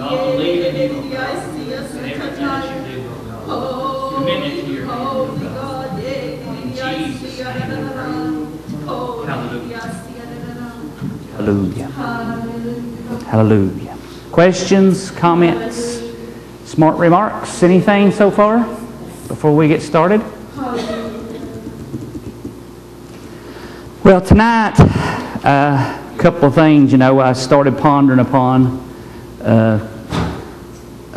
Not believing you, oh God, and everything that you do, oh God. Commitment to your hand, oh God. In Jesus' name. Hallelujah. Hallelujah. Hallelujah. Questions, comments, smart remarks, anything so far before we get started? Well, tonight, a couple of things, I started pondering upon.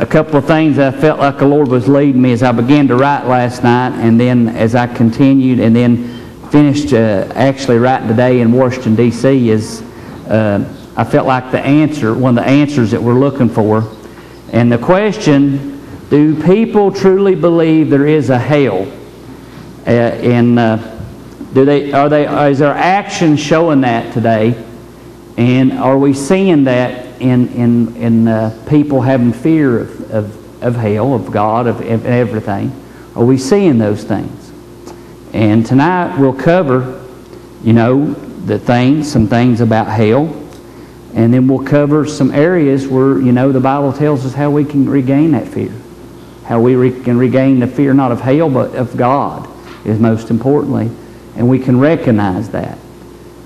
A couple of things I felt like the Lord was leading me as I began to write last night, and then as I continued and then finished actually writing today in Washington, D.C. is I felt like one of the answers that we're looking for. And the question, do people truly believe there is a hell? Is our action showing that today? And are we seeing that in people having fear of hell, of God, of everything? Are we seeing those things? And tonight we'll cover, some things about hell, and then we'll cover some areas where, the Bible tells us how we can regain that fear. How we can regain the fear not of hell, but of God, is most importantly. And we can recognize that.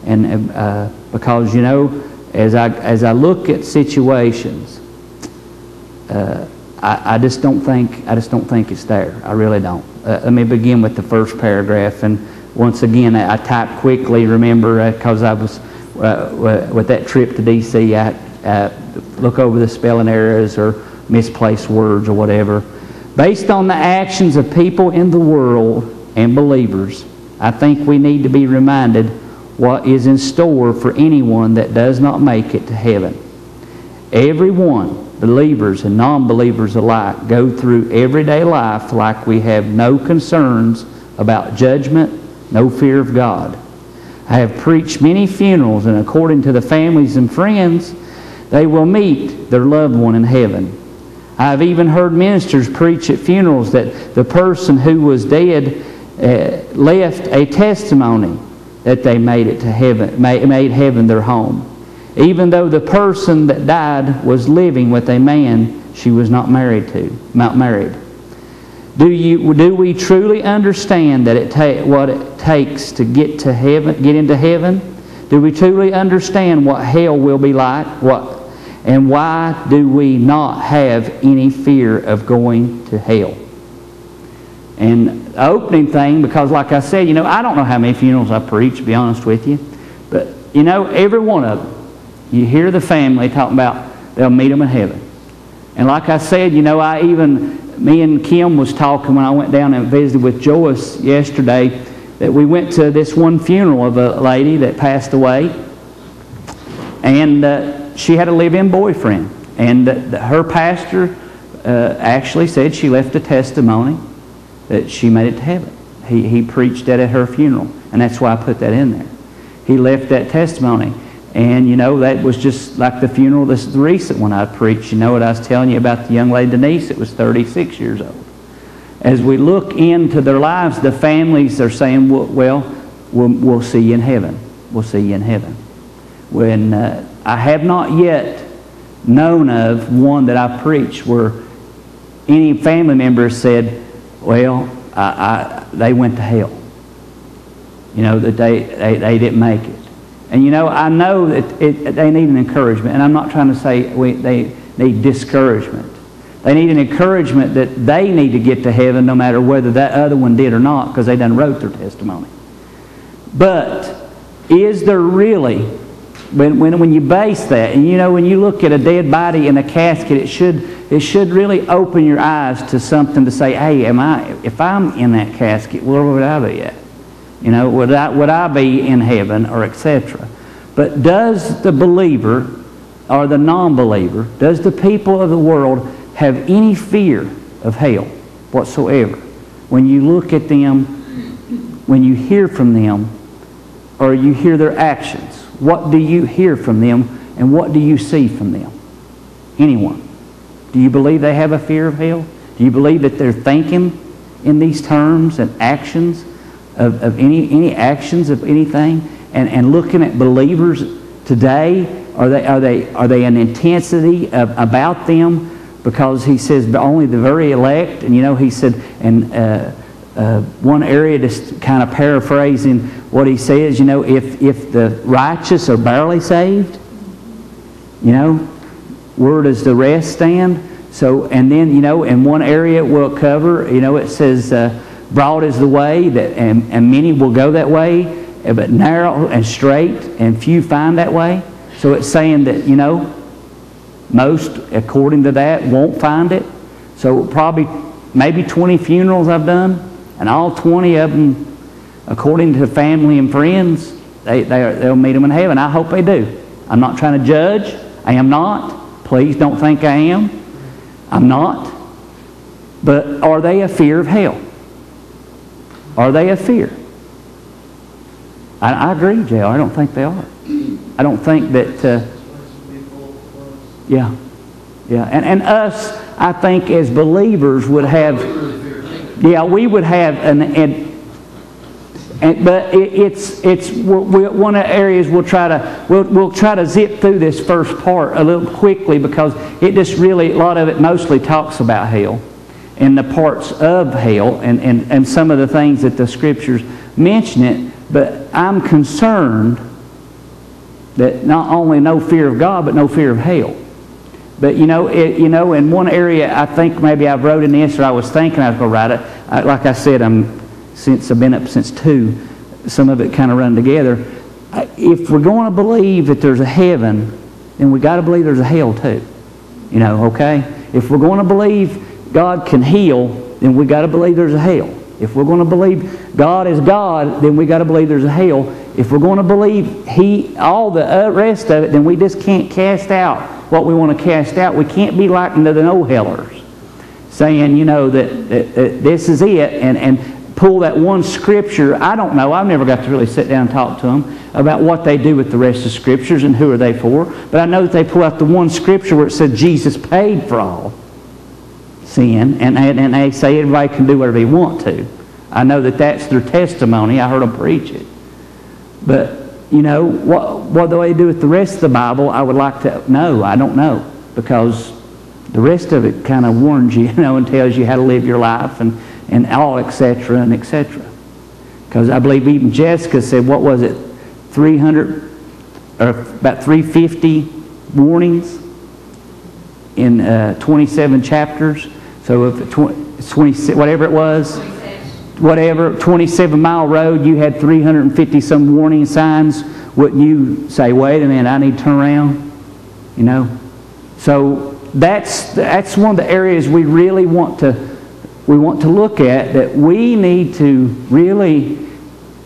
And because, as I look at situations, I just don't think it's there. I really don't. Let me begin with the first paragraph. And once again, I typed quickly. Remember, because I was with that trip to D.C., I look over the spelling errors or misplaced words or whatever. Based on the actions of people in the world and believers, I think we need to be reminded what is in store for anyone that does not make it to heaven. Everyone, believers and non-believers alike, go through everyday life like we have no concerns about judgment, no fear of God. I have preached many funerals, and according to the families and friends, they will meet their loved one in heaven. I have even heard ministers preach at funerals that the person who was dead left a testimony that they made it to heaven, made heaven their home, even though the person that died was living with a man she was not married. Do we truly understand that what it takes to get to heaven, get into heaven? Do we truly understand what hell will be like? And why do we not have any fear of going to hell? And the opening thing, because like I said, I don't know how many funerals I preach, to be honest with you. But, every one of them, you hear the family talking about they'll meet them in heaven. And like I said, me and Kim was talking when I went down and visited with Joyce yesterday, that we went to this one funeral of a lady that passed away. And she had a live-in boyfriend. And her pastor actually said she left a testimony that she made it to heaven. He preached that at her funeral, and that's why I put that in there. He left that testimony, and that was just like the funeral. This is the recent one I preached. What I was telling you about the young lady Denise that was 36 years old. As we look into their lives, the families are saying, we'll see you in heaven. We'll see you in heaven. When I have not yet known of one that I preached where any family member said, they went to hell. That they didn't make it. And I know that they need an encouragement. And I'm not trying to say they need discouragement. They need an encouragement that they need to get to heaven no matter whether that other one did or not, because they done wrote their testimony. But is there really, when you base that, and when you look at a dead body in a casket, it should really open your eyes to something to say, hey, if I'm in that casket, where would I be at? Would I be in heaven, or etc. But does the believer or the non-believer, does the people of the world have any fear of hell whatsoever? When you look at them, when you hear from them, or you hear their actions, what do you hear from them, and what do you see from them? Anyone? Do you believe they have a fear of hell? Do you believe that they're thinking in these terms and actions of any actions of anything? And looking at believers today Are they an intensity about them? Because he says only the very elect, and he said, and one area, just kind of paraphrasing what he says, if the righteous are barely saved, where does the rest stand? So, and then, in one area we'll cover, it says, broad is the way, and many will go that way, but narrow and straight, and few find that way. So it's saying that, most, according to that, won't find it. So probably, maybe 20 funerals I've done, and all 20 of them, according to family and friends, they'll meet them in heaven. I hope they do. I'm not trying to judge. I am not. Please don't think I am. I'm not. But are they a fear of hell? Are they a fear? I agree, J.R. I don't think they are. I don't think that... Yeah. And us, I think, as believers would have... Yeah, we would have... But it's one of the areas we'll try to zip through this first part a little quickly, because it just really, a lot of it mostly talks about hell and the parts of hell and some of the things that the Scriptures mention it. But I'm concerned that not only no fear of God, but no fear of hell. But in one area, I think maybe I wrote in this, or I was thinking I was going to write it. Like I said, since I've been up since 2, some of it kind of run together. If we're going to believe that there's a heaven, then we got to believe there's a hell too. Okay? If we're going to believe God can heal, then we got to believe there's a hell. If we're going to believe God is God, then we got to believe there's a hell. If we're going to believe all the rest of it, then we just can't cast out what we want to cast out. We can't be like the no-hellers, saying, that this is it, and pull that one Scripture. I don't know. I've never got to really sit down and talk to them about what they do with the rest of the Scriptures and who are they for. But I know that they pull out the one Scripture where it said Jesus paid for all sin, and they say everybody can do whatever they want to. I know that that's their testimony. I heard them preach it. But, what do they do with the rest of the Bible? I would like to know. I don't know. Because the rest of it kind of warns you, and tells you how to live your life and all, etc., and etc. Because I believe even Jessica said, what was it, 300, or about 350 warnings in 27 chapters. So if 20, whatever it was, 27-mile road, you had 350 some warning signs. Wouldn't you say, wait a minute, I need to turn around? So that's one of the areas we really want to look at, that we need to really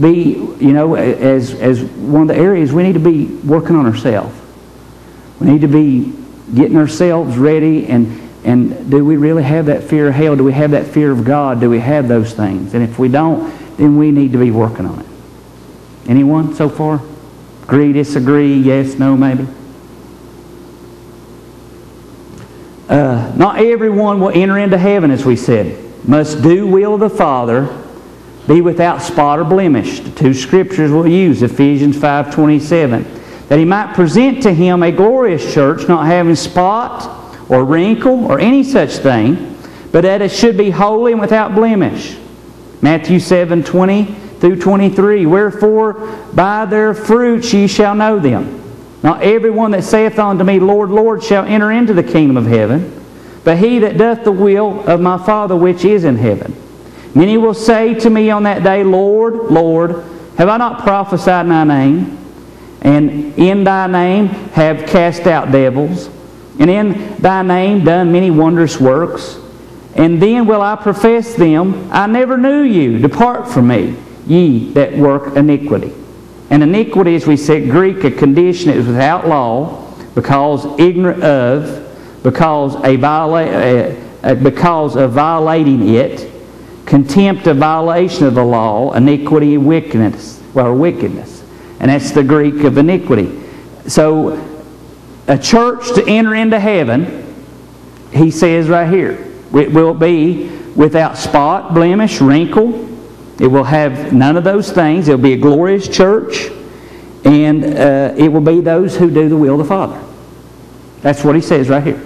be, as one of the areas we need to be working on ourselves. We need to be getting ourselves ready, and do we really have that fear of hell? Do we have that fear of God? Do we have those things? And if we don't, then we need to be working on it. Anyone so far? Agree, disagree, yes, no, maybe? Not everyone will enter into heaven, as we said. Must do will of the Father, be without spot or blemish. The 2 Scriptures we'll use, Ephesians 5:27. That He might present to Him a glorious church, not having spot or wrinkle or any such thing, but that it should be holy and without blemish. Matthew 7:20-23. Wherefore by their fruits ye shall know them. Not everyone that saith unto me, Lord, Lord, shall enter into the kingdom of heaven, but he that doth the will of my Father which is in heaven. Many will say to me on that day, Lord, Lord, have I not prophesied in thy name? And in thy name have cast out devils, and in thy name done many wondrous works. And then will I profess them, I never knew you. Depart from me, ye that work iniquity. And iniquity, as we said, Greek, a condition that is without law, because ignorant of, because of violating it, contempt of violation of the law, iniquity and wickedness, wickedness. And that's the Greek of iniquity. So a church to enter into heaven, he says right here, it will be without spot, blemish, wrinkle. It will have none of those things. It will be a glorious church. And it will be those who do the will of the Father. That's what he says right here.